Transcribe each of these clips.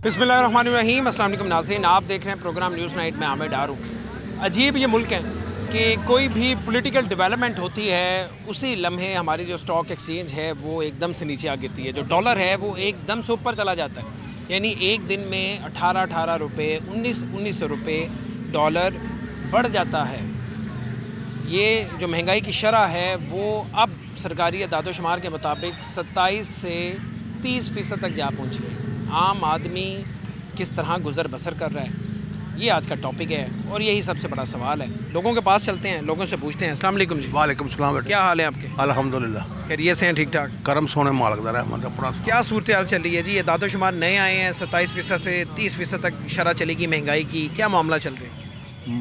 बिस्मिल्लाहिर्रहमानिर्रहीम। अस्सलाम वालेकुम नाज़रीन, आप देख रहे हैं प्रोग्राम न्यूज़ नाइट में आमिर डार हूँ। अजीब ये मुल्क है कि कोई भी पॉलिटिकल डेवलपमेंट होती है उसी लम्हे हमारी जो स्टॉक एक्सचेंज है वो एकदम से नीचे आ गिरती है। जो डॉलर है वो एकदम से ऊपर चला जाता है, यानी एक दिन में 18 रुपये 19 रुपये डॉलर बढ़ जाता है। ये जो महंगाई की शरह है वो अब सरकारी अदाद-ओ-शुमार के मुताबिक 27 से 30% तक जा पहुँची है। आम आदमी किस तरह गुज़र बसर कर रहा है, ये आज का टॉपिक है और यही सबसे बड़ा सवाल है। लोगों के पास चलते हैं, लोगों से पूछते हैं। अस्सलाम वालेकुम जी। वालेकुम सलाम। क्या हाल है आपके? अल्हम्दुलिल्लाह खैरियत से हैं? ठीक ठाक? करम सोने मालिक दा रहमत अपना। क्या सूरत हाल चल रही है जी? अदाद-ओ-शुमार नए आए हैं, 27% से 30% तक शरह चलेगी महंगाई की। क्या मामला चल रहा है?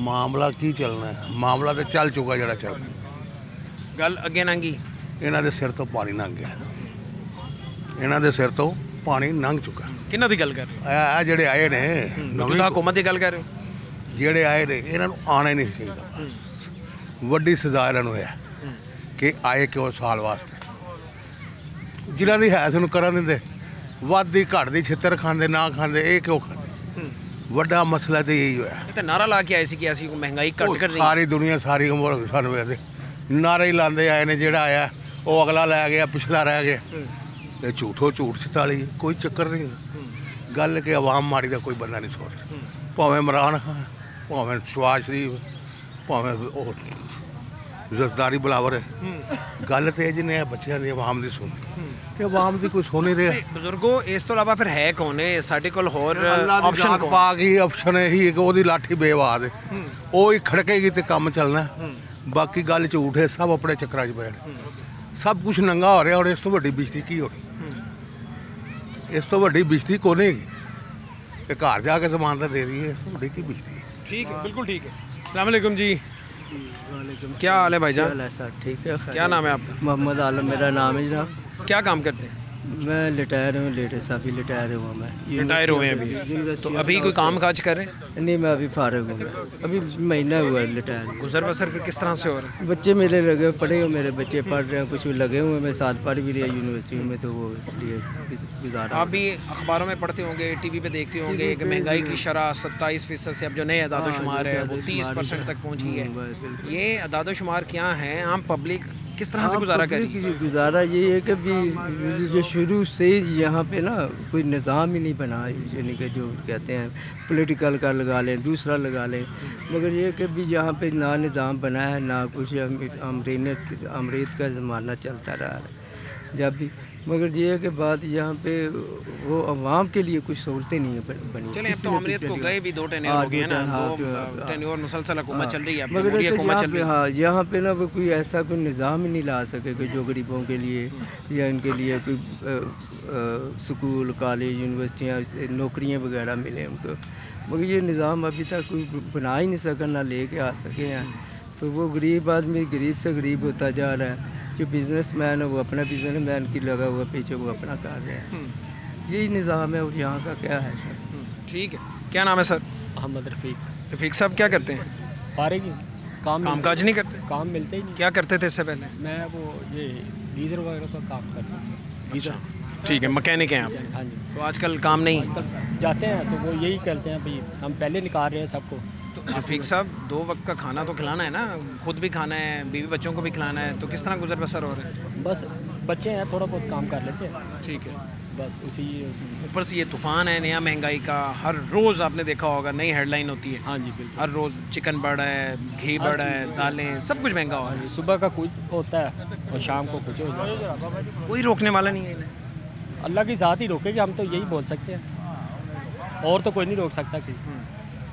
मामला की चलना है, मामला तो चल चुका जरा चल गल अगे नंगी। इन्हां दे सिर तो पानी लंघ गया, इन्हां दे सिर तो पानी लंघ चुका। किन्हां दी गल कर रहे हो? आ जेड़े आए ने नवीं हुकूमत की गल कर रहे हो? जेड़े आए ने इन्हां नूं आना ही नहीं चाहिए। बस वड्डी सज़ा इन्हां नूं है कि आए क्यों साल वास्ते, जिन्हां दी हैत नूं करन दिंदे, वधदी घटदी छित्तर खांदे ना खांदे, ये क्यों खांदे? वड्डा मसला तो यही होया। ये तो नारा ला के आए सी कि असीं महंगाई घट कर सारी दुनिया सारी उम्र सानूं वेखदे नारे ही लांदे आए ने। जेड़ा आया वो अगला लै गया, पिछला रह गया। ये झूठो झूठ 44 कोई चक्कर नहीं है। गल कि अवाम माड़ी का कोई बंदा नहीं सोच, भावें इमरान खान, भावें शहबाज शरीफ, भावें जरदारी बलावर है। गल तो जिन्हें बच्चों की अवाम की सुननी तो अवाम की कोई सुन नहीं रहा। बजुर्गो इस तो इलावा फिर है कौन है साडे कोल होर ऑप्शन? पाक ही ऑप्शन यही कि वो लाठी बेवाद है, वो ही खड़केगी तो काम चलना। बाकी गल झूठ है, सब अपने चक्कर च बैठ, सब कुछ नंगा हो रहा और इस तो वड्डी बेइज्जती की होनी? इस तो वड्डी बेइज्जती कौन हैगी? घर जाके जमानत दे रही है, इस तो वड्डी की बेइज्जती है। ठीक है, बिल्कुल ठीक है। अस्सलाम वालेकुम जी। क्या हाल है भाईजान? सर ठीक है। क्या नाम है आपका? मोहम्मद आलम मेरा नाम है जनाब। क्या काम करते हैं? मैं रिटायर हूँ, लेटेस्ट अभी रिटायर हुआ मैं। रिटायर हुए हैं अभी? तो अभी कोई काम काज कर रहे हैं? नहीं, मैं अभी फारिग हूँ, मैं अभी महीना हुआ है रिटायर। गुजर बसर फिर किस तरह से हो रहा है? बच्चे मेरे लगे पढ़े हुए, मेरे बच्चे पढ़ रहे हैं, कुछ लगे हुए, मैं साथ पढ़ भी रहा यूनिवर्सिटी में, तो वो इसलिए गुजारा। आप भी अखबारों में पढ़ते होंगे, टीवी पे देखते होंगे कि महंगाई की शरह 27% से अब जो नए अदाद-ओ-शुमार है वो 30% तक पहुँची है। ये अदाद-ओ-शुमार क्या है, आम पब्लिक किस तरह से गुजारा करेगी? गुजारा ये है कि भी जो शुरू से यहाँ पे ना कोई निज़ाम ही नहीं बना, यानी कि जो कहते हैं पॉलिटिकल का लगा लें, दूसरा लगा लें, मगर ये कि भी यहाँ पे ना निज़ाम बना है, ना कुछ अमरीत का ज़माना चलता रहा है जब भी। मगर ये है कि बात यहाँ पे वो अवाम के लिए कुछ सहूलतें नहीं बनी। चलें, अब तो अमरीत को गए भी 2 टेन्योर हो गए ना, 2 टेन्योर मुसलसल हुकूमत चल रही है, मगर हुकूमत चल रही है। हाँ, यहाँ पे ना वो कोई ऐसा कोई निज़ाम ही नहीं ला सके कि जो गरीबों के लिए या इनके लिए कोई स्कूल, कॉलेज, यूनिवर्सिटियाँ, नौकरियाँ वगैरह मिले उनको। मगर ये निज़ाम अभी तक कोई बना ही नहीं सका, ना ले आ सके हैं। तो वो गरीब आदमी गरीब से गरीब होता जा रहा है। जो बिजनेसमैन है वो अपना बिजनेसमैन की लगा हुआ, पीछे वो अपना कर रहे हैं। यही निज़ाम है और यहाँ का क्या है सर? ठीक है, क्या नाम है सर? मोहम्मद रफ़ीक। रफ़ीक साहब क्या करते हैं? फारिग काम काज नहीं करते? काम मिलते ही नहीं। क्या करते थे इससे पहले? मैं वो ये गीज़र वगैरह का काम करता था। गीज़र। ठीक है, मैकेनिक हैं आप? हाँ जी। तो आजकल काम नहीं? जाते हैं तो वो यही कहते हैं भाई हम पहले निकाल रहे हैं सबको। तो रफ़ीक साहब 2 वक्त का खाना तो खिलाना है ना, खुद भी खाना है, बीवी बच्चों को भी खिलाना है, तो किस तरह गुजर बसर हो रहा है? बस बच्चे हैं, थोड़ा बहुत काम कर लेते हैं। ठीक है। बस उसी ऊपर से ये तूफ़ान है नया महंगाई का, हर रोज़ आपने देखा होगा नई हेडलाइन होती है। हाँ जी बिल्कुल। हर रोज़ चिकन बढ़ा है, घी बढ़ा है, दालें, सब कुछ महंगा हो रहा है। सुबह का कुछ होता है और शाम को कुछ हो जाता है। कोई रोकने वाला नहीं है इन्हें। अल्लाह की ज़ात ही रोकेगी, हम तो यही बोल सकते हैं, और तो कोई नहीं रोक सकता कि,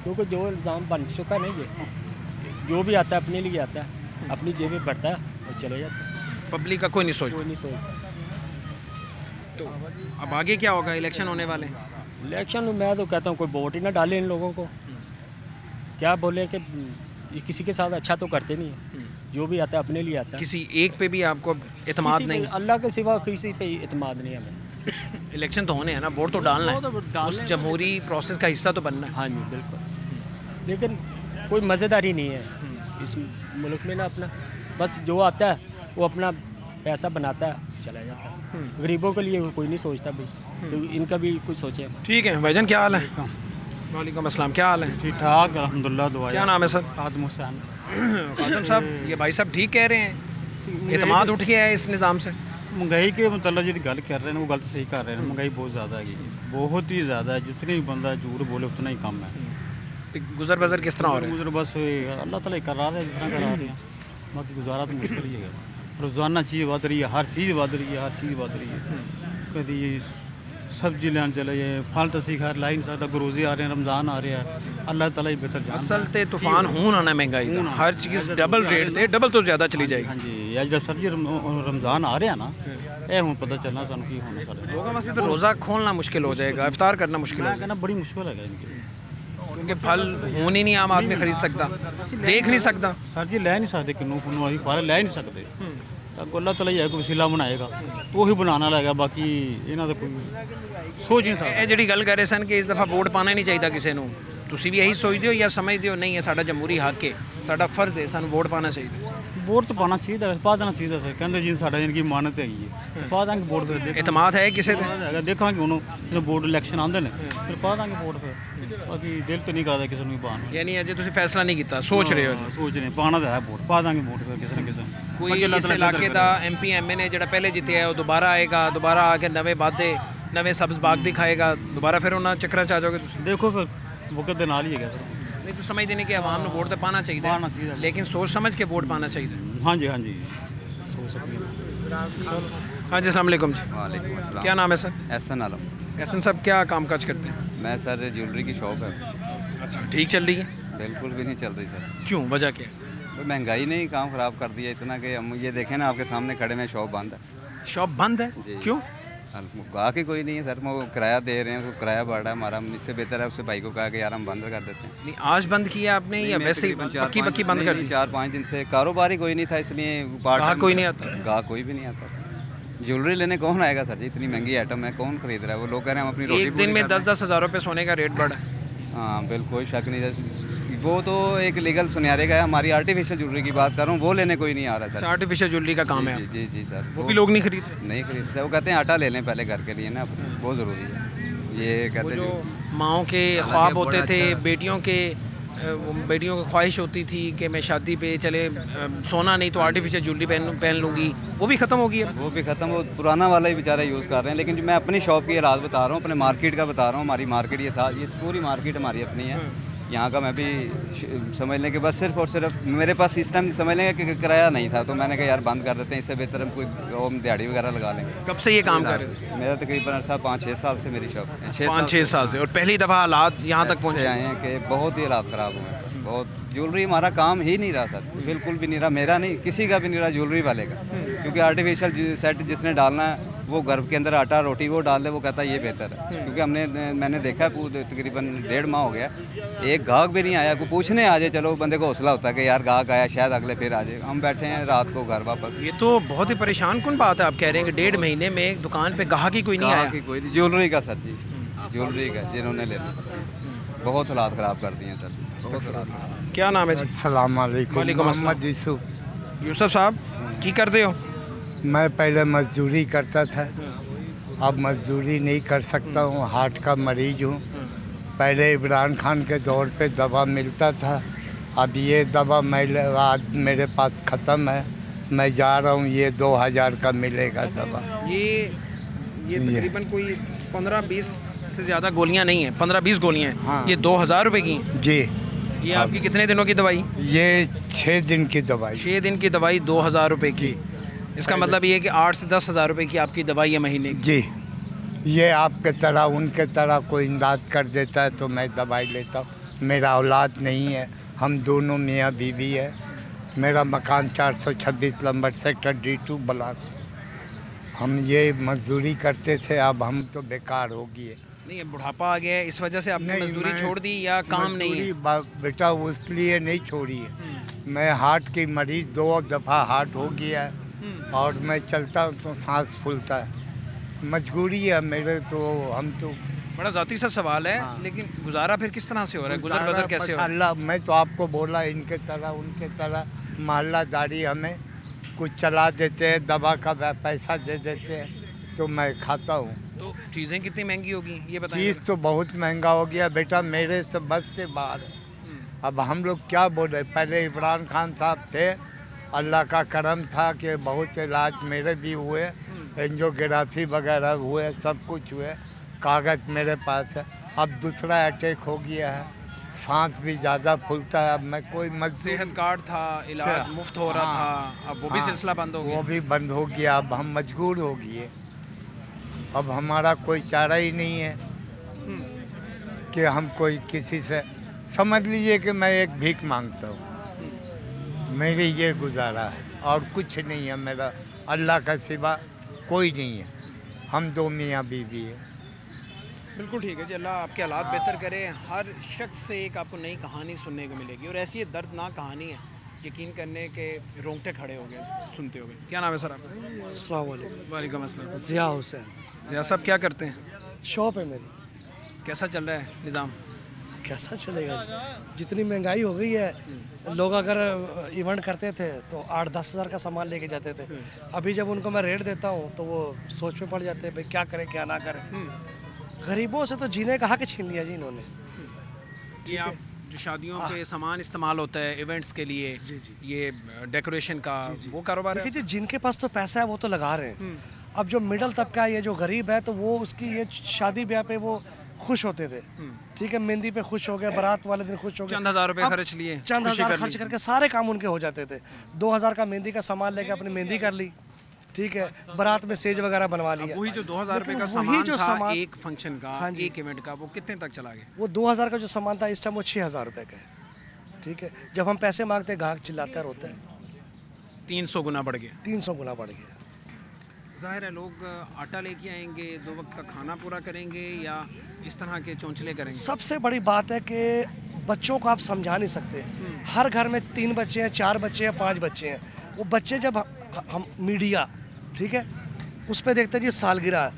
क्योंकि जो इल्ज़ाम बन चुका नहीं है, जो भी आता है अपने लिए आता है, अपनी जेब में बढ़ता है और चले जाता है। पब्लिक का कोई नहीं सोचता। तो अब आगे क्या होगा? इलेक्शन होने वाले हैं। इलेक्शन में मैं तो कहता हूँ कोई वोट ही ना डाले इन लोगों को। क्या बोले कि ये किसी के साथ अच्छा तो करते नहीं है, जो भी आता है अपने लिए आता है। किसी एक पे भी आपको एतमाद नहीं? अल्लाह के सिवा किसी पे एतमाद नहीं हमें। इलेक्शन तो होने हैं ना, वोट तो डालना है, उस जमहूरी प्रोसेस का हिस्सा तो बनना है। हाँ जी बिल्कुल, लेकिन कोई मज़ेदारी नहीं है इस मुल्क में ना। अपना बस जो आता है वो अपना पैसा बनाता है चला जाता है। गरीबों के लिए कोई नहीं सोचता भाई, तो इनका भी कुछ सोचे। ठीक है भाईजान, क्या हाल है? वालेकुम अस्सलाम, क्या हाल है? ठीक ठाक अल्हम्दुलिल्लाह, दुआ। क्या नाम है सर? आदम हुसैन। खादम साहब, ये भाई साहब ठीक कह रहे हैं, एतमाद उठ गया है इस निज़ाम से? महंगाई के मतलब जी गल कर रहे हैं वो गलत सही कर रहे हैं। महंगाई बहुत ज़्यादा है, बहुत ही ज़्यादा है। जितने भी बंदा झूठ बोले उतना ही कम है। तो गुजर बसर किस तरह हो रहा है? गुजर बस अल्लाह ताला ही करा रहे हैं जिस तरह करा रहे हैं, बाकी गुजारा तो मुश्किल ही है। रोज़ाना चीज़ बढ़ रही है, हर चीज़ बढ़ रही है, हर चीज़ बढ़ रही है। कभी सब्जी लेने चले जाए, फल तसी खैर ला ही नहीं सकता। रोज़े आ रहे हैं, रमज़ान आ रहा है, अल्लाह ताला ही बेहतर जानता है। असल ते तूफान हून आना महंगाई दा, हर चीज़ डबल रेट ते डबल तो ज़्यादा चली जाएगी। हाँ जी, या जो सर जी रमज़ान आ रहा है ना, ये हूँ पता चलना सानू की होना सारे लोगों वास्ते तो रोज़ा खोलना मुश्किल हो जाएगा, इफ्तार करना मुश्किल हो मैं कहना बड़ी मुश्किल है इनकी, क्योंकि फल होने ही नहीं आम आदमी खरीद सकता, देख नहीं सकता। सर जी लै नहीं सकते किन्नू खुनू अभी बाहर लै नहीं सकते। अल्लाह तला ही कोई वसीला बनाएगा तो ही बनाना लगेगा, बाकी इन्हों का कोई सोच नहीं सकता। ਇਹ ਜਿਹੜੀ ਗੱਲ ਕਰ ਰਹੇ ਸਨ ਕਿ ਇਸ ਦਫਾ ਵੋਟ ਪਾਣਾ ਹੀ ਨਹੀਂ ਚਾਹੀਦਾ ਕਿਸੇ ਨੂੰ, ਤੁਸੀਂ ਵੀ ਇਹੀ ਸੋਚਦੇ ਹੋ ਜਾਂ ਸਮਝਦੇ ਹੋ ਨਹੀਂ ਇਹ ਸਾਡਾ ਜਮਹੂਰੀ ਹੱਕ ਹੈ, ਸਾਡਾ ਫਰਜ਼ ਹੈ, ਸਾਨੂੰ ਵੋਟ ਪਾਣਾ ਚਾਹੀਦਾ? वोट तो पाना चाहिए, पा देना चाहिए सर। कहते जी साढ़ा इनकी मानत है, पा देंगे वोट। फिर ਇਤਮਾਦ है ਕਿਸੇ ਤੇ? देखा उन्होंने वोट इलेक्शन आते हैं फिर पा देंगे वोट। फिर बाकी दिल तो नहीं करता किसी भी पाना। यानी अजे ਤੁਸੀਂ फैसला नहीं किया, सोच रहे हो? सोच रहे पाना तो है वोट, पा देंगे वोट फिर किसी न किसी। ਕੋਈ ਇਸ ਇਲਾਕੇ ਦਾ MP MN ਜਿਹੜਾ ਪਹਿਲੇ ਜਿੱਤਿਆ ਹੈ ਉਹ ਦੁਬਾਰਾ ਆਏਗਾ, ਦੁਬਾਰਾ ਆ ਕੇ ਨਵੇਂ ਵਾਅਦੇ ਨਵੇਂ ਸਬਜ਼ ਬਾਗ ਦਿਖਾਏਗਾ, ਦੁਬਾਰਾ ਫਿਰ ਉਹਨਾਂ ਚੱਕਰਾਂ 'ਚ ਆ ਜਾਓਗੇ ਤੁਸੀਂ? देखो फिर वक्त के नाल ही है फिर। नहीं तो समझते नहीं कि आवाम ने वोट तो पाना चाहिए, पाना चाहिए, लेकिन सोच समझ के वोट पाना चाहिए। हाँ जी, हाँ जी, सोच सकते हैं। हाँ जी, अस्सलाम वालेकुम जी। वालेकुम अस्सलाम। क्या नाम है सर? एहसन आलम। एहसन साहब, क्या काम काज करते हैं? मैं सर ज्वेलरी की शॉप है। अच्छा, ठीक चल रही है? बिल्कुल भी नहीं चल रही सर। क्यों, वजह क्या है? तो महंगाई ने ही काम ख़राब कर दिया इतना कि हम ये देखें ना, आपके सामने खड़े में शॉप बंद है। शॉप बंद है? जी। क्यों? कहा कि कोई नहीं है सर, वो किराया दे रहे हैं, उसको किराया बढ़ रहा है हमारा। इससे बेहतर है उससे भाई को कहा कि यार हम बंद कर देते हैं। नहीं, आज बंद किया आपने या वैसे ही पक्की पक्की बंद कर दी? 4-5 दिन से कारोबार ही कोई नहीं था, इसलिए गाहक कोई नहीं आता? गाहक कोई भी नहीं आता सर। ज्वेलरी लेने कौन आएगा सर जी? इतनी महंगी आइटम है, कौन खरीद रहा है? वो लोग कह रहे हैं हम अपनी रोटी एक दिन में 10-10 हज़ार रुपये सोने का रेट बढ़ा है। हाँ बिल्कुल, कोई शक नहीं है। वो तो एक लीगल सुनियारे का है, हमारी आर्टिफिशियल ज्वेलरी की बात कर रहा हूँ, वो लेने कोई नहीं आ रहा सर। आर्टिफिशियल ज्वेलरी का काम है? जी जी जी सर। वो भी लोग नहीं खरीदते? नहीं खरीदते, वो कहते हैं आटा ले लें पहले घर के लिए ना, बहुत ज़रूरी है। ये वो कहते जो हैं माँओं के ख्वाब होते थे, बेटियों की ख्वाहिश होती थी कि मैं शादी पे चले सोना नहीं तो आर्टिफिशियल ज्वेलरी पहन लूँगी, वो भी ख़त्म हो गई है? वो भी ख़त्म, वो पुराना वाला ही बेचारा यूज़ कर रहे हैं। लेकिन मैं अपनी शॉप की हालात बता रहा हूँ, अपने मार्केट का बता रहा हूँ। हमारी मार्केट ये पूरी मार्केट हमारी अपनी है। यहाँ का मैं भी समझ लें कि बस सिर्फ और सिर्फ मेरे पास इस टाइम समझ लेंगे कि किराया नहीं था, तो मैंने कहा यार बंद कर देते हैं, इससे बेहतर हम कोई होम दिहाड़ी वगैरह लगा लेंगे। कब से ये काम कर रहे थे? मेरा तकरीबन 5-6 साल से मेरी शॉप है। 5-6 साल से। और पहली दफ़ा हालात यहाँ तक पहुँचे आए हैं कि बहुत ही हालात ख़राब हुए हैं सर। बहुत ज्वेलरी हमारा काम ही नहीं रहा सर, बिल्कुल भी नहीं रहा। मेरा नहीं, किसी का भी नहीं रहा, ज्वेलरी वाले का। क्योंकि आर्टिफिशियल सेट जिसने डालना है वो घर के अंदर आटा रोटी वो डाल दे, वो कहता है ये बेहतर है। क्योंकि मैंने देखा है पूरे तकरीबन 1.5 माह हो गया, एक गाहक भी नहीं आया। कोई पूछने आ जाए, चलो बंदे को हौसला होता है कि यार गाहक आया, शायद अगले फिर आ जाए। हम बैठे हैं रात को घर वापस। ये तो बहुत ही परेशान कौन बात है, आप कह रहे हैं कि 1.5 महीने में दुकान पे गाहक ही कोई नहीं आया? कोई नहीं, ज्वेलरी का सर जी, ज्वेलरी का जिन्होंने लेना बहुत हालात ख़राब कर दिए हैं सर, बहुत ख़राब। क्या नाम है जी? अस्सलाम वालेकुम। वालेकुम अस्सलाम। मोहम्मद यूसुफ। यूसुफ साहब, की करते हो? मैं पहले मजदूरी करता था, अब मजदूरी नहीं कर सकता हूँ, हार्ट का मरीज हूँ। पहले इमरान खान के दौर पे दवा मिलता था, अब ये दवा मेरे पास ख़त्म है। मैं जा रहा हूँ, ये 2000 का मिलेगा दवा। ये तकरीबन कोई 15-20 से ज़्यादा गोलियाँ नहीं हैं, 15-20 गोलियाँ हैं। हाँ। ये 2000 रुपये की हैं? जी। ये आपकी कितने दिनों की दवाई? ये 6 दिन की दवाई। 6 दिन की दवाई 2000 रुपये की। इसका मतलब ये है कि 8 से 10 हज़ार रुपये की आपकी दवाई है महीने की? जी। ये आपके तरह उनके तरह कोई इमदाद कर देता है तो मैं दवाई लेता हूँ। मेरा औलाद नहीं है, हम दोनों मियाँ बीवी है। मेरा मकान 426 नंबर सेक्टर D2 ब्लॉक। हम ये मजदूरी करते थे, अब हम तो बेकार हो गए। नहीं, अब बुढ़ापा आ गया है, इस वजह से आपने मजदूरी छोड़ दी या काम नहीं है? बेटा उसके नहीं छोड़ी है। मैं हार्ट की मरीज 2 दफ़ा हार्ट हो गया है और मैं चलता हूँ तो सांस फूलता है। मजबूरी है मेरे, तो हम तो बड़ा ज़ाती सा सवाल है। हाँ। लेकिन गुजारा फिर किस तरह से हो रहा है, गुजर बसर कैसे हो रहा है? अल्लाह, मैं तो आपको बोला इनके तरह उनके तरह मोहल्लादारी हमें कुछ चला देते हैं, दवा का पैसा दे देते हैं तो मैं खाता हूँ। तो चीज़ें कितनी महंगी होगी ये बताइए। फीस तो बहुत महंगा हो गया बेटा, मेरे से बस से बाहर है। अब हम लोग क्या बोले, पहले इमरान खान साहब थे, अल्लाह का करम था कि बहुत इलाज मेरे भी हुए, एंजियोग्राफी वगैरह हुए, सब कुछ हुए, कागज़ मेरे पास है। अब दूसरा अटैक हो गया है, सांस भी ज़्यादा फूलता है। अब मैं कोई सेहत कार्ड था, इलाज मुफ्त हो रहा था, अब वो भी सिलसिला बंद हो गया। वो भी बंद हो गया। अब हम मजबूर हो गए, अब हमारा कोई चारा ही नहीं है कि हम कोई किसी से, समझ लीजिए कि मैं एक भीख मांगता हूँ, मेरी ये गुजारा है और कुछ नहीं है मेरा, अल्लाह का सिवा कोई नहीं है। हम दो मियाँ बीवी है। बिल्कुल ठीक है जी, अल्लाह आपके हालात बेहतर करे। हर शख्स से एक आपको नई कहानी सुनने को मिलेगी और ऐसी ये दर्दनाक कहानी है, यकीन करने के रोंगटे खड़े हो गए सुनते हो गए। क्या नाम है सर आपका? अस्सलाम वालेकुम। वालेकुम अस्सलाम। ज़िया हुसैन। ज़िया साहब क्या करते हैं? शॉप है मेरी। कैसा चल रहा है निज़ाम? कैसा चलेगा जी? जितनी महंगाई हो गई है, लोग अगर इवेंट करते थे तो 8-10 हज़ार का सामान लेके जाते थे। अभी जब उनको मैं रेट देता हूँ तो वो सोच में पड़ जाते हैं भाई क्या करें क्या ना करें। गरीबों से तो जीने का हक छीन लिया जी इन्होंने। जी, आप जो शादियों पे सामान इस्तेमाल होता है इवेंट्स के लिए, ये डेकोरेशन का, वो कारोबार है? देखिए जी, जिनके पास तो पैसा है वो तो लगा रहे हैं। अब जो मिडिल तबका है, ये जो गरीब है, तो वो उसकी ये शादी ब्याह पे वो खुश होते थे, ठीक है, मेहंदी पे खुश हो गए, बारात वाले दिन खुश हो गए, चंद हज़ार रुपए खर्च लिए, चंद हज़ार खर्च करके सारे काम उनके हो जाते थे। 2000 का मेहंदी का सामान लेके अपनी मेहंदी कर ली, ठीक है, बारात में सेज वगैरह बनवा लिया। वही जो 2000 रुपए का सामान था एक फंक्शन का, एक इवेंट का, वो कितने तक चला गया? वो 2000 का जो सामान था इस टाइम वो 6000 रुपए का है, ठीक है। जब हम पैसे मांगते ग्राहक चिल्लाता है, रोता है। 300 गुना बढ़ गया। 300 गुना बढ़ गया। जाहिर है लोग आटा लेके आएंगे, 2 वक्त का खाना पूरा करेंगे या इस तरह के चौंचले करेंगे। सबसे बड़ी बात है कि बच्चों को आप समझा नहीं सकते। हर घर में 3 बच्चे हैं, 4 बच्चे हैं, 5 बच्चे हैं। वो बच्चे जब हम मीडिया, ठीक है, उस पर देखते जी सालगिरह,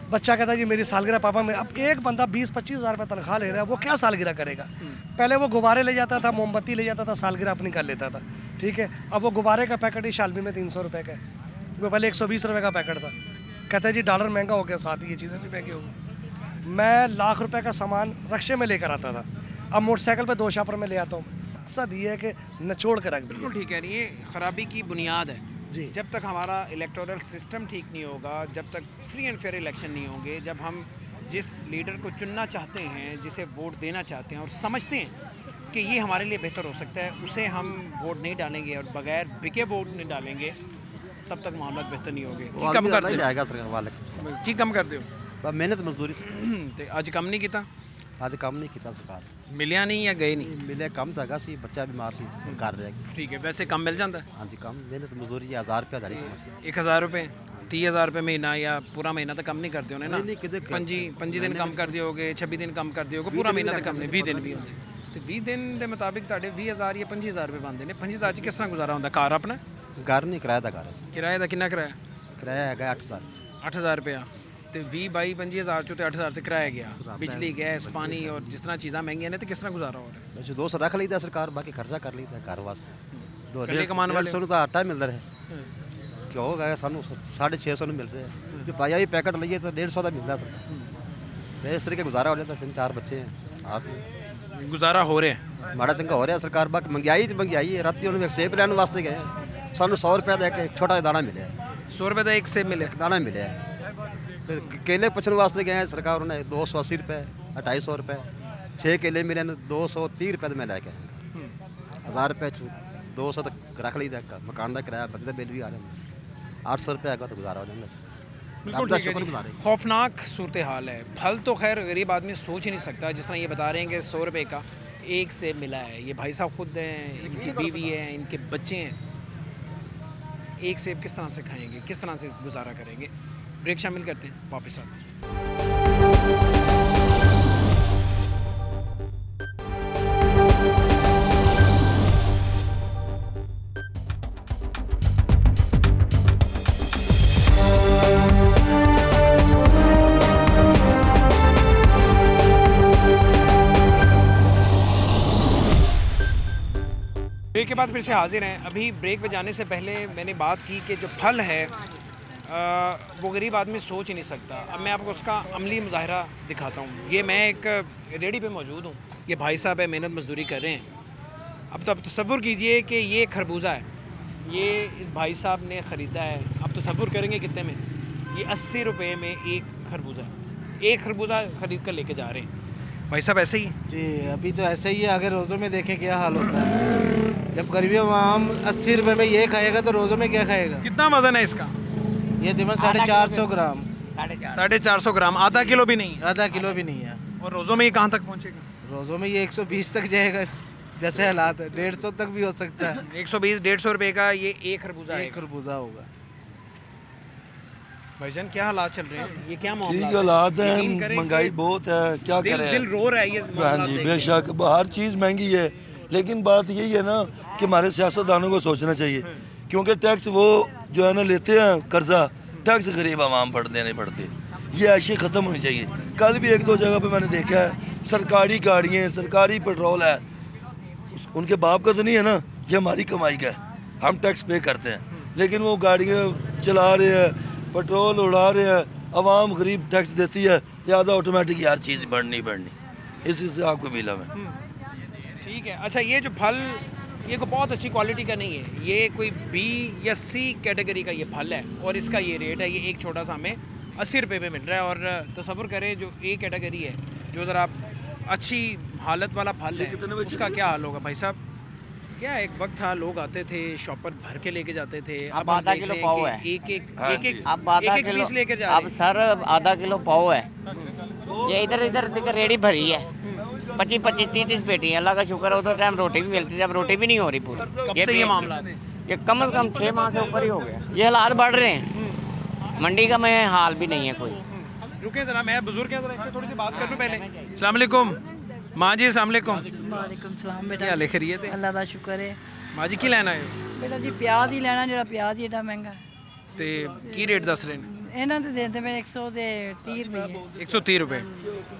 बच्चा कहता है जी मेरी सालगिरह पापा में। अब एक बंदा 20-25 हज़ार रुपये तनख्वाह ले रहा है, वो क्या सालगिरह करेगा? पहले वो गुब्बारे ले जाता था, मोमबत्ती ले जाता था, सालगिरह अपनी कर लेता था, ठीक है। अब वो गुब्बारे का पैकेट ही शालमी में 300 रुपये का है, वो पहले 120 रुपये का पैकेट था। कहता है जी डॉलर महंगा हो गया, साथ ही ये चीज़ें भी महंगी हो गई। मैं लाख रुपए का सामान रक्शे में लेकर आता था, अब मोटरसाइकिल पे 2 शापर में ले आता हूँ। मकसद ये है कि नचोड़ कर रख दिया। ठीक है, ये खराबी की बुनियाद है जी। जब तक हमारा इलेक्टोरल सिस्टम ठीक नहीं होगा, जब तक फ्री एंड फेयर इलेक्शन नहीं होंगे, जब हम जिस लीडर को चुनना चाहते हैं, जिसे वोट देना चाहते हैं और समझते हैं कि ये हमारे लिए बेहतर हो सकता है, उसे हम वोट नहीं डालेंगे और बगैर बिके वोट नहीं डालेंगे, तब तक मामला बेहतर नहीं होंगे। की कम कर जाएगा सरकार वाले की कम कर दो मेहनत मजदूरी ते अज कम नहीं किया, ਅੱਜ ਕੰਮ नहीं किया सरकार मिलिया नहीं या गए नहीं? मिले कम तो हैगा सी, बच्चा बीमार सी, घर रह गया। ठीक है, वैसे कम मिल जाता है? हाँ जी, कम मेहनत मजदूरी 1000 रुपया दाड़ी 1000 रुपये 30,000 रुपये महीना या पूरा महीना तो कम नहीं करते होने ना? 25 दिन कम कर दिओगे, 26 दिन कम कर दिओगे, पूरा महीना तो कम नहीं, 20 दिन भी होंगे। तो 20 दिन के मुताबिक तुहाडे 20,000 या 25,000 रुपये बनते हैं। 25,000 किस तरह गुजारा होंदा? कार अपना? घर नहीं, किराया का घर। किराए का कितना किराया? किराया हैगा 8000। 8000 रुपया तो 20 22 25,000 चो तो 8000 तो किराया गया। बिजली गैस पानी और जिस तरह चीज़ा महंगी ने तो किस तरह गुजारा हो रहा है? वैसे 200 रख लीता सरकार, बाकी खर्चा कर लीता घर वास्ते। कल्ले कमाने वाले तो आटा मिलता है, क्यों गया सानू 650 मिल रहा है, जो पाया भी पैकेट लीए तो 150 का मिलता है। इस तरीके गुजारा हो जाता। 3-4 बच्चे हैं, आप गुजारा हो रहे हैं, माड़ा चंगा हो रहा है। सरकार बाकी महंगाई तो महंगाई है। रात उन्होंने सेब लैन वास्ते गए, सानू 100 रुपये का एक छोटा दाना मिले, 100 रुपये का एक सेब मिले, दाना मिले। तो केले पुछने वास्ते गए सरकार उन्हें 280 रुपये 250 रुपये, 6 केले मिले 230 रुपये तो मैं लैके आया। 1000 रुपये 200 तक रख ली था, मकान का किराया बदले बिल भी आ रहे हैं, 800 रुपये आएगा तो गुजारा हो जाएगा। खौफनाक सूरत हाल है। फल तो खैर गरीब आदमी सोच ही नहीं सकता, जिस तरह ये बता रहे हैं कि 100 रुपये का एक सेब मिला है। ये भाई साहब खुद हैं, इनकी बीवी है, इनके बच्चे हैं, एक सेब किस तरह से खाएंगे, किस तरह से गुजारा करेंगे? ब्रेक शामिल करते हैं, वापस आते हैं। ब्रेक के बाद फिर से हाजिर हैं। अभी ब्रेक पे जाने से पहले मैंने बात की कि जो फल है वो गरीब आदमी सोच ही नहीं सकता। अब मैं आपको उसका अमली मुजाहरा दिखाता हूँ। ये मैं एक रेडी पे मौजूद हूँ, ये भाई साहब है, मेहनत मजदूरी कर रहे हैं। अब तो तसव्वुर कीजिए कि ये खरबूजा है, ये इस भाई साहब ने ख़रीदा है। अब तसव्वुर करेंगे कितने में? ये 80 रुपये में एक खरबूजा है। एक खरबूजा ख़रीद कर लेके जा रहे हैं भाई साहब। ऐसे ही जी, अभी तो ऐसे ही है। अगर रोज़ों में देखें क्या हाल होता है, जब गरीबी आम 80 रुपये में ये खाएगा तो रोज़ों में क्या खाएगा? कितना वज़न है इसका? ये तकरीबन 450 ग्राम। 450 ग्राम, आधा किलो भी नहीं? आधा किलो भी नहीं है। और रोज़ों में ये कहाँ तक पहुँचेगा? रोज़ों में ये 120 तक जाएगा, जैसे हालात है। 150 तक भी हो सकता है। 120-150 रुपये का ये एक खरबूजा है। एक खरबूजा होगा। भाईजान क्या हालात चल रहे हैं? ये क्या मामला? ठीक हालात है, महंगाई बहुत है, क्या करें। दिल रो रहा है ये। हाँ जी, बेशक हर चीज़ महंगी है, लेकिन बात यही है ना कि हमारे सियासतदानों को सोचना चाहिए, क्योंकि टैक्स वो जो है ना लेते हैं कर्जा, टैक्स गरीब आवाम पर देने पड़ते। ये ऐसी ख़त्म होनी चाहिए। कल भी 1-2 जगह पे मैंने देखा है सरकारी गाड़ियाँ, सरकारी पेट्रोल है, उनके बाप का तो नहीं है ना, ये हमारी कमाई का है, हम टैक्स पे करते हैं, लेकिन वो गाड़ियाँ चला रहे हैं, पेट्रोल उड़ा रहे हैं, आवाम गरीब टैक्स देती है, ज़्यादा ऑटोमेटिक हर चीज़ बढ़नी इसी से आपको मिला मैं। ठीक है। अच्छा, ये जो फल ये कोई बहुत अच्छी क्वालिटी का नहीं है, ये कोई B या C कैटेगरी का ये फल है और इसका ये रेट है। ये एक छोटा सा हमें 80 रुपये में मिल रहा है। और तसव्वुर करें जो A कैटेगरी है, जो ज़रा अच्छी हालत वाला फल है, उसका क्या हाल होगा भाई साहब? क्या एक वक्त था लोग आते थे शॉप पर भर के लेके जाते थे। अब आधा किलो पाव है, एक अब आधा किलो पीस लेके जा रहे हैं। अब सर आधा किलो पाव है। ये इधर रेडी भरी है, 25-30 पेटी। अल्लाह का शुक्र है, उधर टाइम रोटी भी मिलती थी, अब रोटी भी नहीं हो रही पूरी। ये मामला ये कम से कम 6 माह से ऊपर ही हो गया। ये हालात बढ़ रहे हैं, मंडी का में हाल भी नहीं है कोई। रुके जरा, मैं बुजुर्ग है, जरा थोड़ी सी बात कर लूँ पहले। अस्सलाम वालेकुम माँ जी। अस्सलाम वालेकुम। वालेकुम सलाम बेटा। क्या लिख रही है? अल्लाह का शुक्र है। माँ जी की लेना है बेटा जी? प्याज ही लेना, जो प्याज ही एडा महंगा ते की रेट दस रहे हैं? ਇਹਨਾਂ ਦੇ ਦਿੰਦੇ ਮੈਂ 130 ਰੁਪਏ। 130 रुपए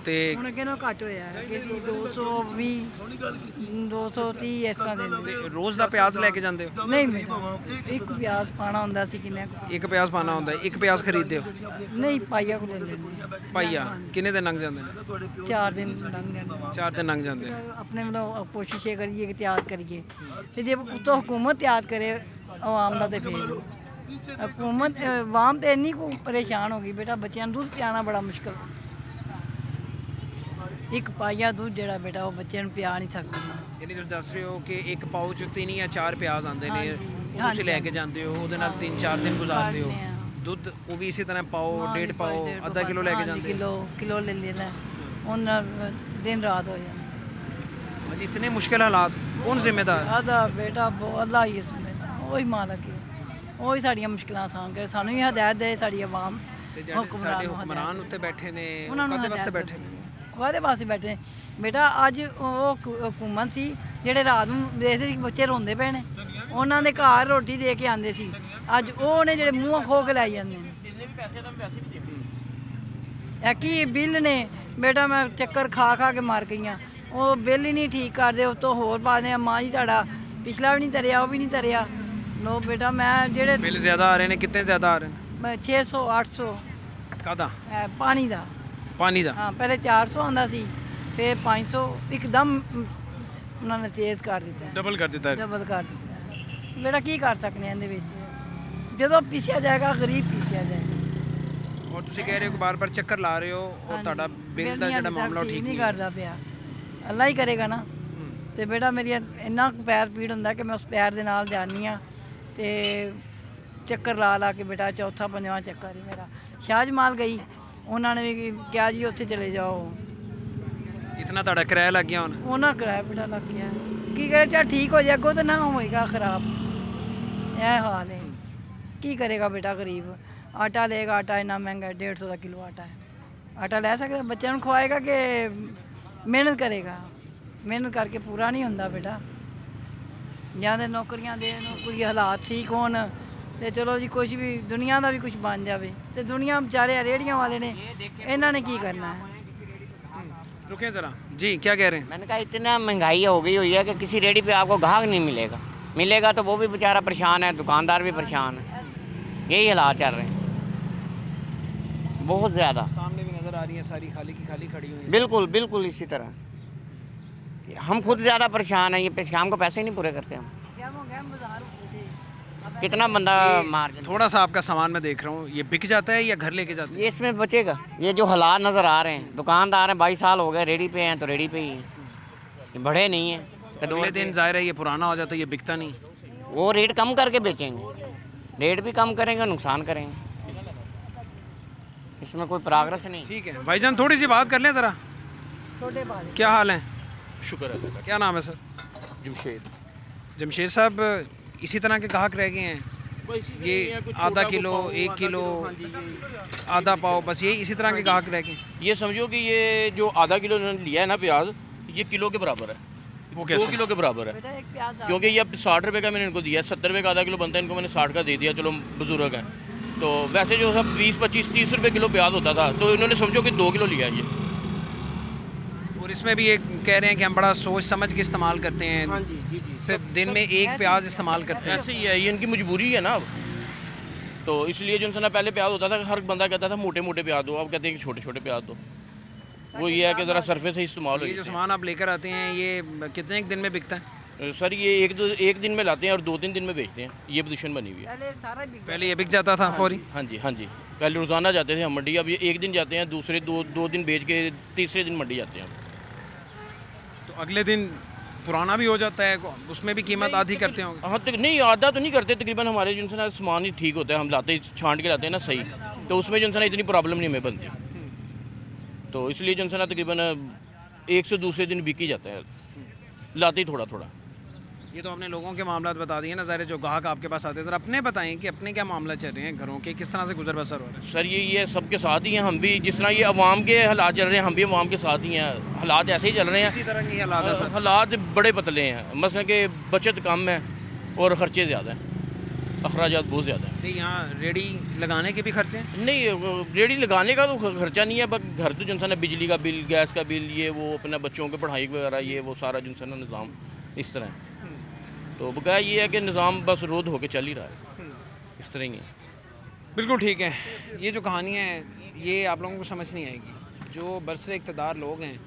ਤੇ ਹੁਣ ਕਿਹਨੋਂ ਘੱਟ ਹੋਇਆ ਕਿਸੇ 220 230 ਇਸ ਤਰ੍ਹਾਂ ਦਿੰਦੇ। ਰੋਜ਼ ਦਾ ਪਿਆਜ਼ ਲੈ ਕੇ ਜਾਂਦੇ ਹੋ? ਨਹੀਂ ਬੇਟਾ, ਇੱਕ ਪਿਆਜ਼ ਪਾਣਾ ਹੁੰਦਾ ਸੀ। ਕਿੰਨੇ ਇੱਕ ਪਿਆਜ਼ ਪਾਣਾ ਹੁੰਦਾ? ਇੱਕ ਪਿਆਜ਼ ਖਰੀਦਦੇ ਹੋ? ਨਹੀਂ, ਪਾਈਆ ਕੋ ਲੈ ਲੈਂਦੇ। ਪਾਈਆ ਕਿੰਨੇ ਦਿਨ ਲੰਘ ਜਾਂਦੇ ਨੇ? 4 ਦਿਨ ਲੰਘ ਜਾਂਦੇ। 4 ਦਿਨ ਲੰਘ ਜਾਂਦੇ ਨੇ। ਆਪਣੇ ਵੱਲੋਂ ਕੋਸ਼ਿਸ਼ ਇਹ ਕਰੀਏ ਕਿ ਤਿਆਰ ਕਰੀਏ, ਤੇ ਜੇ ਉਤੋਂ ਹੁਕੂਮਤ ਤਿਆਰ ਕਰੇ ਆਵਾਮ ਦਾ, ਤੇ ਫਿਰ हुकूमत आवाम तो इन्नी को परेशान हो गई बेटा, बच्चों दूध पियाना बड़ा मुश्किल। एक पाइया दूध जड़ा बेटा वो बच्चे पिया नहीं सकते। यानी तुम दस रहे हो कि एक पाउ च 3 या 4 प्याज आते हैं, तुम लैके जाते हो, वो 3-4 दिन गुजारते हो। दुध वो भी इसी तरह पाओ, 1.5 पाओ, आधा किलो लैके जाते हो? किलो ले लेना, दिन रात हो जाए। इतने मुश्किल हालात, कौन जिम्मेदार? आधा बेटा अल्लाह ही जिम्मेदार, वही मालक है, वही साड़ियाँ मुश्किल आसान करे। सानू भी हदायत दे साड़ी आवाम। हुक्मरान उत्ते बैठे ने, कादे वास्ते बैठे? कादे वास्ते बैठे बेटा? अज वो हुकूमत सी जेड़े रात नूं देखदे सी बच्चे रोंदे पे ने, उन्हां दे घर रोटी दे के आंदे सी, अज ओह ने जेड़े मूंह खो के लाई जांदे ने। की बिल ने बेटा, मैं चक्कर खा के मर गई हाँ। वो बिल ही नहीं ठीक करदे, उतों होर पा दे। माँ जी तुहाडा पिछला भी नहीं तरिया, वो भी नहीं तरिया। लो बेटा, मैं जेड़े बिल ज़्यादा आ रहे हैं, कितने ज़्यादा आ रहे हैं? मैं 600-800 कादा पानी दा। पानी दा? हाँ, पहले 400 आंदा सी, फिर 500 एकदम उन्होंने तेज़ कर दिता है, डबल कर दिता है। डबल कर दिता है। बेटा की कर सकने हैं इहदे विच, जदों पीसिया जाएगा गरीब पीसिया जाएगा। और तुसीं कह रहे हो कि बार बार चक्कर ला रहे हो और तुहाडा बिल दा जिहड़ा मामला ठीक नहीं करदा पिया, अल्लाह ही करेगा ना। तो बेटा मेरी इन्ना पैर पीड़ हुंदा कि मैं उस पैर दे नाल जानी हाँ, तो चक्कर ला के बेटा 4-5वां चक्कर ही मेरा। शाहजमाल गई, उन्होंने भी क्या जी उत्थे चले जाओ। इतना तुहाडा किराया लग गया होना? उन्होंने किराया बेटा लग गया, की करे चल ठीक हो जाए, अगों तो ना होएगा खराब। यह हाल है, की करेगा बेटा गरीब? आटा लेगा, आटा इन्ना महंगा है, 150 का किलो आटा है। आटा ले सकता, बच्चों को खवाएगा कि मेहनत करेगा? मेहनत करके पूरा नहीं होंदा बेटा। ਜਾਂ ਦੇ ਨੌਕਰੀਆਂ ਦੇਣ, ਕੋਈ ਹਾਲਾਤ ਠੀਕ ਹੋਣ, ਤੇ ਚਲੋ ਜੀ ਕੁਝ ਵੀ ਦੁਨੀਆ ਦਾ ਵੀ ਕੁਝ ਬਣ ਜਾਵੇ। ਤੇ ਦੁਨੀਆ ਵਿਚਾਰੇ ਰੇੜੀਆਂ ਵਾਲੇ ਨੇ, ਇਹਨਾਂ ਨੇ ਕੀ करना है? रुके जरा जी, क्या कह रहे हैं? मैंने कहा इतना महंगाई हो गई हुई है कि किसी रेडी पे आपको ग्राहक नहीं मिलेगा। मिलेगा तो वो भी बेचारा परेशान है, दुकानदार भी परेशान है। यही हालात चल रहे हैं बहुत ज़्यादा। सामने भी नज़र आ रही है सारी खाली की खाली खड़ी हुई। बिल्कुल बिल्कुल इसी तरह हम खुद ज़्यादा परेशान हैं। ये शाम को पैसे ही नहीं पूरे करते हम। कितना बंदा मार। थोड़ा सा आपका सामान मैं देख रहा हूँ, ये बिक जाता है या घर लेके जाते हैं? ये इसमें बचेगा। ये जो हालात नज़र आ रहे हैं, दुकानदार हैं 22 साल हो गए, रेडी पे हैं तो रेडी पे ही हैं, ये बढ़े नहीं हैं। अगले दिन ज़ाहिर है ये पुराना हो जाता है, ये बिकता नहीं। वो रेट कम करके बेचेंगे, रेट भी कम करेंगे, नुकसान करेंगे, इसमें कोई प्रोग्रेस नहीं। ठीक है भाईजान, थोड़ी सी बात कर लें ज़रा। क्या हाल है? शुक्र है। क्या नाम है सर? जमशेद। जमशेद साहब, इसी तरह के गाहक रह गए हैं, ये आधा किलो 1 किलो आधा पाव, बस यही इसी तरह के गाहक रह गए। ये समझो कि ये जो आधा किलो इन्होंने लिया है ना प्याज, ये किलो के बराबर है। वो कैसे? 2 किलो के बराबर है, क्योंकि ये अब 60 रुपये का मैंने इनको दिया है। 70 रुपये का आधा किलो बनता है, इनको मैंने 60 का दे दिया। चलो बुजुर्ग हैं, तो वैसे जो सब 20, 25, 30 रुपये किलो प्याज होता था, तो इन्होंने समझो कि 2 किलो लिया है ये। और इसमें भी एक कह रहे हैं कि हम बड़ा सोच समझ के इस्तेमाल करते हैं। हाँ जी, जी, जी। सिर्फ दिन में एक प्याज इस्तेमाल करते हैं। ऐसे ही है, ये इनकी मजबूरी है ना अब। तो इसलिए जो इनसे पहले प्याज होता था, हर बंदा कहता था मोटे मोटे प्याज दो, अब कहते हैं कि छोटे छोटे प्याज दो। वो ये है कि ज़रा सरफेस से इस्तेमाल हो। ये जो सामान आप लेकर आते हैं, ये कितने एक दिन में बिकता है? सर ये एक दिन में लाते हैं और 2-3 दिन में बेचते हैं। ये पोजीशन बनी हुई है। पहले ये बिक जाता था फौरी? हाँ जी, हाँ जी। पहले रोज़ाना जाते थे हम मंडी, अब ये एक दिन जाते हैं, दूसरे दो दिन बेच के तीसरे दिन मंडी जाते हैं। तो अगले दिन पुराना भी हो जाता है, उसमें भी कीमत आधी करते होंगे? हाँ, नहीं आधा तो नहीं करते, तकरीबन हमारे जो ना सामान ही ठीक होता है, हम लाते छांट के लाते हैं ना सही, तो उसमें जो ना इतनी प्रॉब्लम नहीं हमें बनती। तो इसलिए जो ना तकरीबन एक से दूसरे दिन बिक ही जाता है, लाते ही थोड़ा थोड़ा। ये तो आपने लोगों के मामला बता दिए ना, ज़ाहिर जो ग्राहक आपके पास आते हैं, सर अपने बताएं कि अपने क्या मामला चल रहे हैं घरों के, किस तरह से गुजर बसर हो रहा है? सर ये सबके साथ ही हैं, हम भी जिस तरह ये अवाम के हालात चल रहे हैं, हम भी अवाम के साथ ही हैं। हालात ऐसे ही चल रहे हैं, इसी तरह के हालात है सर। हालात बड़े पतले हैं, मसलन कि बचत कम है और ख़र्चे ज़्यादा हैं, अखराजात बहुत ज़्यादा हैं। नहीं, यहाँ रेडी लगाने के भी खर्चे हैं? नहीं, रेडी लगाने का तो खर्चा नहीं है, बस घर तो जो ना बिजली का बिल, गैस का बिल, ये वो अपना बच्चों की पढ़ाई वगैरह, ये वो सारा जो ना निज़ाम इस तरह है। तो बकाया ये है कि निज़ाम बस रोध होके चल ही रहा है, इस तरह ही है। बिल्कुल ठीक है। ये जो कहानियाँ हैं ये आप लोगों को समझ नहीं आएगी। जो बरसरे इक़्तिदार लोग हैं,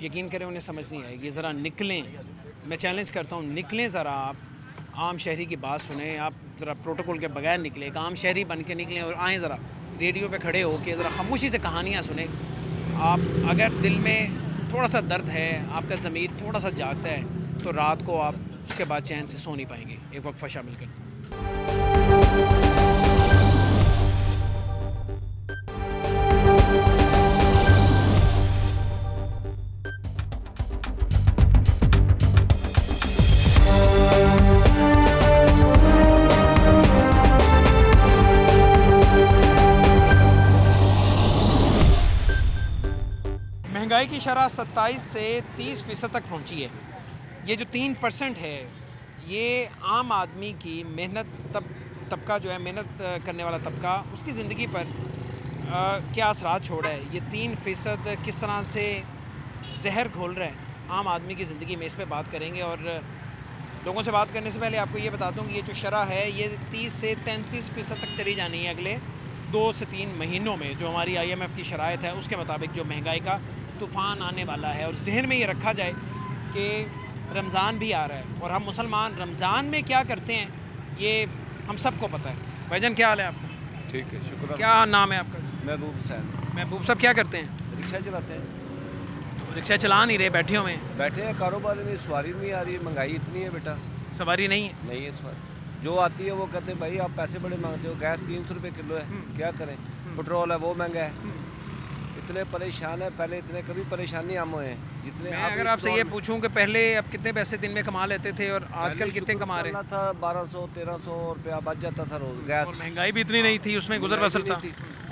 यकीन करें उन्हें समझ नहीं आएगी। ज़रा निकलें, मैं चैलेंज करता हूँ, निकलें ज़रा, आप आम शहरी की बात सुने, आप ज़रा प्रोटोकॉल के बगैर निकलें, एक आम शहरी बन के निकलें और आएँ ज़रा रेडियो पे खड़े होकर ज़रा खामोशी से कहानियाँ सुने। आप अगर दिल में थोड़ा सा दर्द है, आपका ज़मीर थोड़ा सा जागता है, तो रात को आप उसके बाद चैन से सो नहीं पाएंगे। एक वक्फा शामिल करते हैं। महंगाई की शरह 27 से 30% तक पहुंची है। ये जो 3% है, ये आम आदमी की मेहनत तबका जो है, मेहनत करने वाला तबका, उसकी ज़िंदगी पर क्या असरात छोड़ा है। ये 3% किस तरह से जहर घोल रहा है आम आदमी की ज़िंदगी में, इस पर बात करेंगे। और लोगों से बात करने से पहले आपको ये बता दूँ कि ये जो शरह है ये 30 से 33% तक चली जानी है अगले 2 से 3 महीनों में। जो हमारी IMF की शराइत है उसके मुताबिक जो महंगाई का तूफ़ान आने वाला है। और जहन में ये रखा जाए कि रमज़ान भी आ रहा है, और हम मुसलमान रमज़ान में क्या करते हैं ये हम सबको पता है। भाईजान क्या हाल है आपका? ठीक है, शुक्र। क्या नाम है आपका? महबूब हुसैन। महबूब साहब क्या करते हैं? रिक्शा चलाते हैं। रिक्शा चला नहीं रहे, बैठे हुए हैं? बैठे हैं, कारोबार में सवारी नहीं आ रही, महंगाई इतनी है बेटा। सवारी नहीं है? नहीं है सवारी। जो आती है वो कहते हैं भाई आप पैसे बड़े मांगते हो, गैस 300 रुपये किलो है, क्या करें, पेट्रोल है वो महंगा है, इतने परेशान है। पहले इतने कभी परेशानी हम हुए हैं जितने। मैं अगर आपसे ये पूछूं कि पहले आप कितने पैसे दिन में कमा लेते थे और आजकल कितने कमा रहे हैं? था 1200-1300 रुपया बच जाता था रोज गैस। और महंगाई भी इतनी नहीं थी, उसमें गुजर बसर था।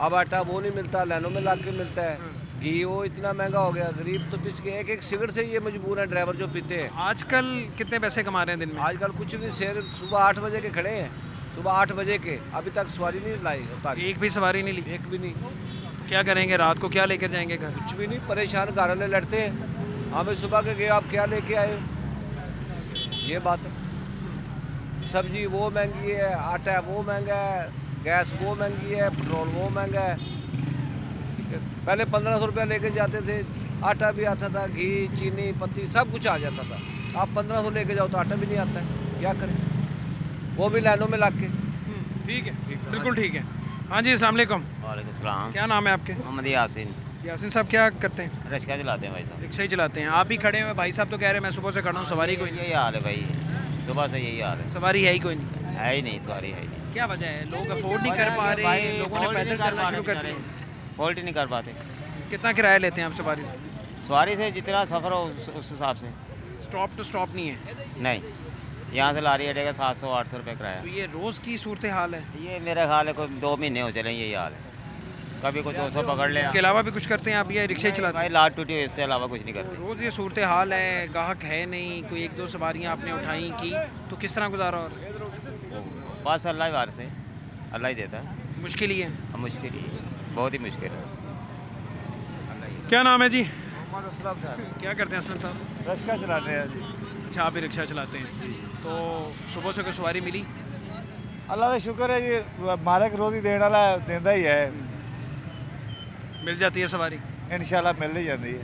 अब आटा वो नहीं मिलता, लाइनों में ला के मिलता है। घी वो इतना महंगा हो गया, गरीब तो पिस के एक सिगरेट से ये मजबूर है ड्राइवर जो पीते हैं। आजकल कितने पैसे कमा रहे हैं दिन में? आजकल कुछ नहीं, शेर सुबह 8 बजे के खड़े हैं, सुबह 8 बजे के, अभी तक सवारी नहीं लाई। एक भी सवारी नहीं ली? एक भी नहीं। क्या करेंगे रात को, क्या लेकर जाएंगे घर? कुछ भी नहीं, परेशान घर वाले लड़ते हैं, हमें सुबह के गए आप क्या लेके आए, ये बात है। सब्जी वो महंगी है, आटा वो महंगा है, गैस वो महंगी है, पेट्रोल वो महंगा है। पहले 1500 रुपया लेके जाते थे, आटा भी आता था, घी चीनी पत्ती सब कुछ आ जाता था। आप 1500 लेके जाओ तो आटा भी नहीं आता है, क्या करें, वो भी लाइनों में लग के। ठीक है, बिल्कुल ठीक है। हाँ जी, अस्सलाम वालेकुम। वालेकुम सलाम। क्या नाम है आपके? मोहम्मद यासीन। यासीन साहब क्या करते हैं? रिक्शा चलाते हैं भाई साहब। रिक्शा ही चलाते हैं। आप भी खड़े हुए, भाई साहब तो कह रहे हैं मैं सुबह से खड़ा हूँ, सवारी कोई नहीं। यही हाल है भाई, सुबह से यही हाल है। सवारी है ही कोई नहीं? है ही नहीं, सवारी है ही नहीं। क्या वजह है? लोग अफोर्ड नहीं कर पा रहे, लोगों ने पैदल चलना शुरू कर दिया। फोल्ड ही नहीं कर पाते। कितना किराया लेते हैं आप सवारी से? सवारी से जितना सफ़र हो उस हिसाब से। स्टॉप टू स्टॉप नहीं है? नहीं, यहाँ से लारी अड्डे का 700-800 रुपये किराया। तो ये रोज़ की सूरत हाल है? ये मेरा ख्याल है कोई 2 महीने हो चले यही हाल है। कभी कोई 200 पकड़ ले। इसके अलावा भी कुछ करते हैं आप या रिक्शा ही चलाते हैं? भाई लाट टूटी हो, इससे अलावा कुछ नहीं करते। रोज़ ये सूरत हाल है, ग्राहक है नहीं, कोई 1-2 सवारियाँ आपने उठाई की तो किस तरह गुजारा हो रहा है? बस अल्लाह ही वार से, अल्लाह ही देता है। मुश्किल ही है? मुश्किल ही है, बहुत ही मुश्किल है। क्या नाम है जी? मोहम्मद असलम साहब। क्या करते हैं असलम साहब? रिक्शा चलाते हैं जी। अच्छा, आप भी रिक्शा चलाते हैं। तो सुबह से कोई सवारी मिली? अल्लाह का शुक्र है जी, मालिक रोज़ी देने वाला देता ही है। मिल जाती है सवारी? इंशाल्लाह मिल ही जाती है।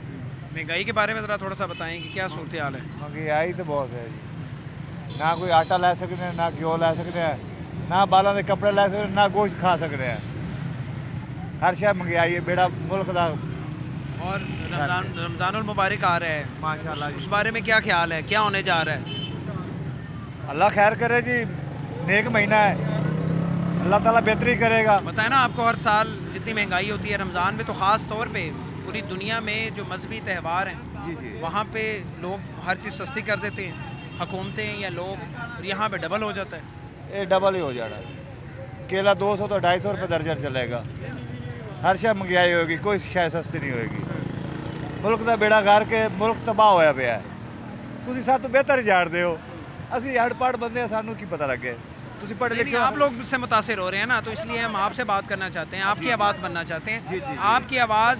महंगाई के बारे में ज़रा थोड़ा सा बताएं कि क्या सूरत हाल है? महंगाई तो बहुत है जी, ना कोई आटा लै सकते हैं, ना घ्यो लै सकते हैं, ना बालों के कपड़े लै सकते, ना गोश्त खा सकते हैं। हर शय महंगाई है, बेड़ा मुल्क का। और रमज़ानुल मुबारक आ रहा है माशाल्लाह। उस बारे में क्या ख्याल है, क्या होने जा रहा है? अल्लाह खैर करे जी, नेक महीना है, अल्लाह ताला बेहतरी करेगा। बताए ना आपको, हर साल जितनी महंगाई होती है रमज़ान में तो ख़ास तौर पे पूरी दुनिया में जो मजहबी त्यौहार हैं जी जी, वहाँ पे लोग हर चीज़ सस्ती कर देते हैं, हुकूमतें या लोग, और यहाँ पे डबल हो जाता है। ये डबल ही हो जाना है। केला 200 तो 250 रुपये दर्जन चलेगा। हर शय महंगाई होगी, कोई शय सस्ती नहीं होगी। मुल्क का बेड़ा गार के मुल्क तबाह होया पिया है। तुसी सातों बेहतर जानते हो, असी अड़पड़ बंदे हैं, सानू की पता लगे। तुसी पढ़े लिखे हो। आप लोग इससे मुतासिर हो रहे हैं ना, तो इसलिए हम आपसे बात करना चाहते हैं, आपकी आवाज़ बनना चाहते हैं। जी, जी, जी। आपकी आवाज़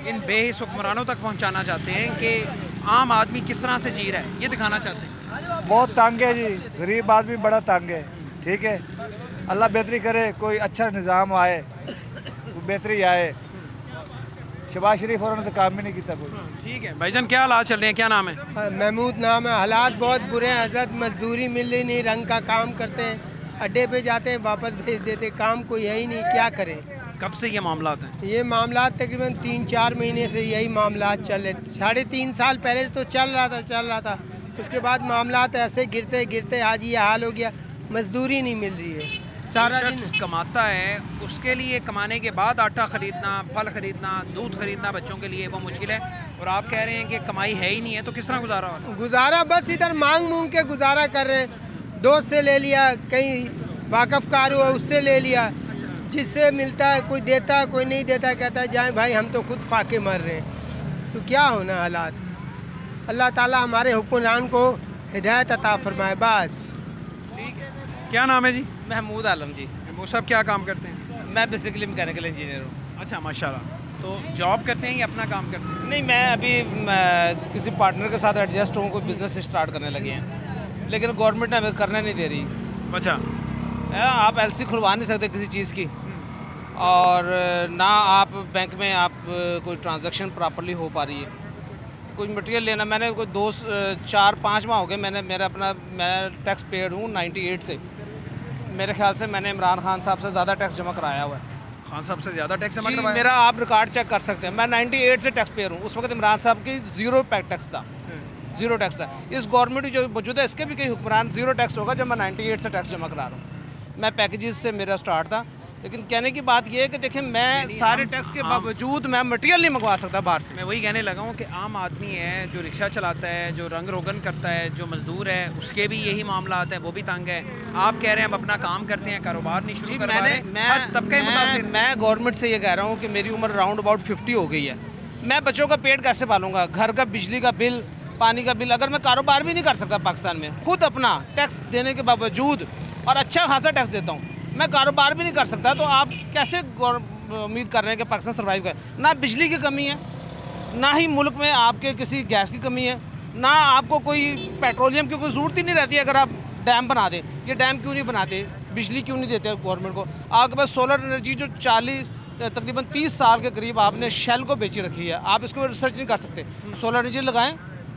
इन बेहिस हुक्मरानों तक पहुँचाना चाहते हैं कि आम आदमी किस तरह से जी रहा है, ये दिखाना चाहते हैं। बहुत तंग है जी, गरीब आदमी बड़ा तंग है। ठीक है, अल्लाह बेहतरी करे, कोई अच्छा निज़ाम आए, कोई बेहतरी आए। शहबाज शरीफ और उन्होंने काम भी नहीं किया कोई। ठीक है भाईजान, क्या हालात चल रहे हैं, क्या नाम है? महमूद नाम है। हालात बहुत बुरे हैं हज़रत, मजदूरी मिल रही नहीं, रंग का काम करते हैं, अड्डे पे जाते हैं वापस भेज देते, काम कोई है ही नहीं, क्या करें। कब से ये मामलात हैं? ये मामलात तकरीबन 3-4 महीने से यही मामलात चल रहे। 3.5 साल पहले तो चल रहा था, उसके बाद मामलात ऐसे गिरते गिरते आज ये हाल हो गया, मजदूरी नहीं मिल रही है। सारा दिन कमाता है, उसके लिए कमाने के बाद आटा ख़रीदना, फल ख़रीदना, दूध ख़रीदना बच्चों के लिए वो मुश्किल है, और आप कह रहे हैं कि कमाई है ही नहीं है, तो किस तरह गुजारा हो रहा है? गुजारा बस इधर मांग मूंग के गुजारा कर रहे हैं। दोस्त से ले लिया, कहीं वाकफ़कार हुआ उससे ले लिया, जिससे मिलता है कोई देता है, कोई नहीं देता, कहता है जाए भाई हम तो खुद फाके मर रहे हैं। तो क्या होना हालात। अल्लाह ताला हमारे हुक्मरान को हिदायत अता फरमाए बस। क्या नाम है जी? महमूद आलम जी। महमूद साहब क्या काम करते हैं? मैं बेसिकली मैकेनिकल इंजीनियर हूँ। अच्छा, माशाल्लाह। तो जॉब करते हैं या अपना काम करते हैं? नहीं, मैं अभी किसी पार्टनर के साथ एडजस्ट हूँ, कोई बिज़नेस स्टार्ट करने लगे हैं, लेकिन गवर्नमेंट हमें करने नहीं दे रही। अच्छा, आप एलसी खुलवा नहीं सकते किसी चीज़ की, और ना आप बैंक में आप कोई ट्रांजैक्शन प्रॉपर्ली हो पा रही है। कुछ मटेरियल लेना, मैंने कोई 4-5 माह हो गए, मैं टैक्स पेड हूँ 98 से। मेरे ख्याल से मैंने इमरान खान साहब से ज़्यादा टैक्स जमा कराया हुआ है। खान साहब से ज़्यादा टैक्स जमा करवाया? मेरा आप रिकॉर्ड चेक कर सकते हैं, मैं 98 से टैक्स पेयर हूँ। उस वक्त इमरान साहब की 0 टैक्स था, 0 टैक्स था। इस गवर्नमेंट जो मौजूद है इसके भी कई हुक्मरान 0 टैक्स होगा, जब मैं 98 से टैक्स जमा करा रहा हूँ। मैं पैकेजेस से मेरा स्टार्ट था, लेकिन कहने की बात यह है कि देखें, मैं सारे टैक्स के बावजूद मैं मटेरियल नहीं मंगवा सकता बाहर से। मैं वही कहने लगा हूँ कि आम आदमी है जो रिक्शा चलाता है, जो रंग रोगन करता है, जो मजदूर है, उसके भी यही मामला आता है, वो भी तंग है। आप कह रहे हैं हम अपना काम करते हैं, कारोबार नहीं शुरू कर पा रहे, हर तबके मुतासिर। मैं गवर्नमेंट से ये कह रहा हूँ कि मेरी उम्र राउंड अबाउट 50 हो गई है, मैं बच्चों का पेट कैसे पालूंगा, घर का बिजली का बिल, पानी का बिल, अगर मैं कारोबार भी नहीं कर सकता पाकिस्तान में, खुद अपना टैक्स देने के बावजूद, और अच्छा खासा टैक्स देता हूँ, मैं कारोबार भी नहीं कर सकता, तो आप कैसे उम्मीद कर रहे हैं कि पाकिस्तान सर्वाइव करे? ना बिजली की कमी है, ना ही मुल्क में आपके किसी गैस की कमी है, ना आपको कोई पेट्रोलियम की कोई ज़रूरत ही नहीं रहती है। अगर आप डैम बना दें। ये डैम क्यों नहीं बनाते, बिजली क्यों नहीं देते गवर्नमेंट को? आपके पास सोलर एनर्जी जो 40 तकरीबन 30 साल के करीब आपने शेल को बेची रखी है, आप इसको रिसर्च नहीं कर सकते। सोलर एनर्जी लगाएं,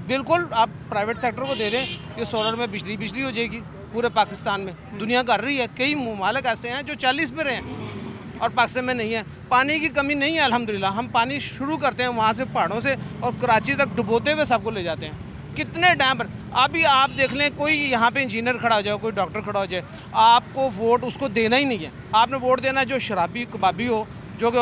बिल्कुल आप प्राइवेट सेक्टर को दे दें कि सोलर में बिजली हो जाएगी पूरे पाकिस्तान में। दुनिया कर रही है, कई ममालिक ऐसे हैं जो 40 पे रहे हैं और पाकिस्तान में नहीं है। पानी की कमी नहीं है अल्हम्दुलिल्लाह, हम पानी शुरू करते हैं वहाँ से पहाड़ों से और कराची तक डुबोते हुए सबको ले जाते हैं। कितने डैम पर अभी आप देख लें, कोई यहाँ पे इंजीनियर खड़ा हो जाए, कोई डॉक्टर खड़ा हो जाए, आपको वोट उसको देना ही नहीं है। आपने वोट देना जो शराबी कबाबी हो, जो कि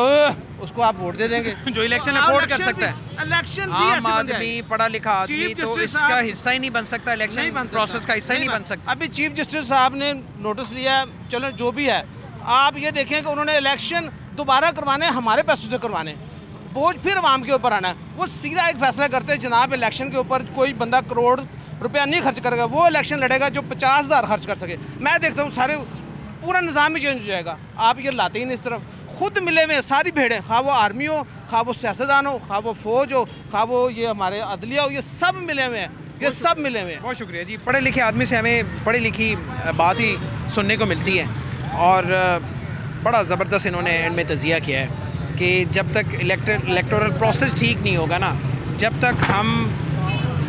उसको आप वोट दे देंगे, जो इलेक्शन अफोर्ड कर सकता है। इलेक्शन आम आदमी, पढ़ा लिखा आदमी तो इसका हिस्सा ही नहीं बन सकता, इलेक्शन प्रोसेस का हिस्सा ही नहीं बन सकता। अभी चीफ जस्टिस साहब ने नोटिस लिया, चलो जो भी है, आप ये देखें कि उन्होंने इलेक्शन दोबारा करवाने, हमारे पैसों से करवाने, बोझ फिर आवाम के ऊपर आना है। वो सीधा एक फैसला करते हैं, जनाब इलेक्शन के ऊपर कोई बंदा करोड़ रुपया नहीं खर्च करेगा, वो इलेक्शन लड़ेगा जो 50,000 खर्च कर सके। मैं देखता हूँ सारे पूरा निज़ाम ही चेंज हो जाएगा। आप ये लाते ही नहीं, सिर्फ खुद मिले हुए सारी भेड़ें, खा वो आर्मी हो, खा वो सियासतदान हो, खा वो फौज हो, खा वो ये हमारे अदलिया हो, ये सब मिले हुए हैं, ये सब मिले हुए हैं। बहुत शुक्रिया जी। पढ़े लिखे आदमी से हमें पढ़ी लिखी बात ही सुनने को मिलती है और बड़ा ज़बरदस्त इन्होंने एंड में तज़िया किया है कि जब तक इलेक्टोरल प्रोसेस ठीक नहीं होगा ना, जब तक हम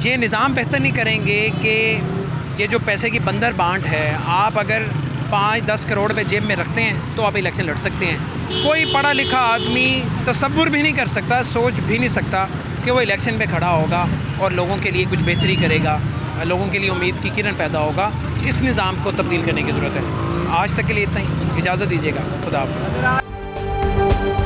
ये निज़ाम बेहतर नहीं करेंगे कि ये जो पैसे की बंदर बांट है, आप अगर 5-10 करोड़ रुपए जेब में रखते हैं तो आप इलेक्शन लड़ सकते हैं। कोई पढ़ा लिखा आदमी तसव्वुर भी नहीं कर सकता, सोच भी नहीं सकता कि वो इलेक्शन में खड़ा होगा और लोगों के लिए कुछ बेहतरी करेगा, लोगों के लिए उम्मीद की किरण पैदा होगा। इस निज़ाम को तब्दील करने की ज़रूरत है। आज तक के लिए इतना ही, इजाज़त दीजिएगा, खुदा हाफ़िज़।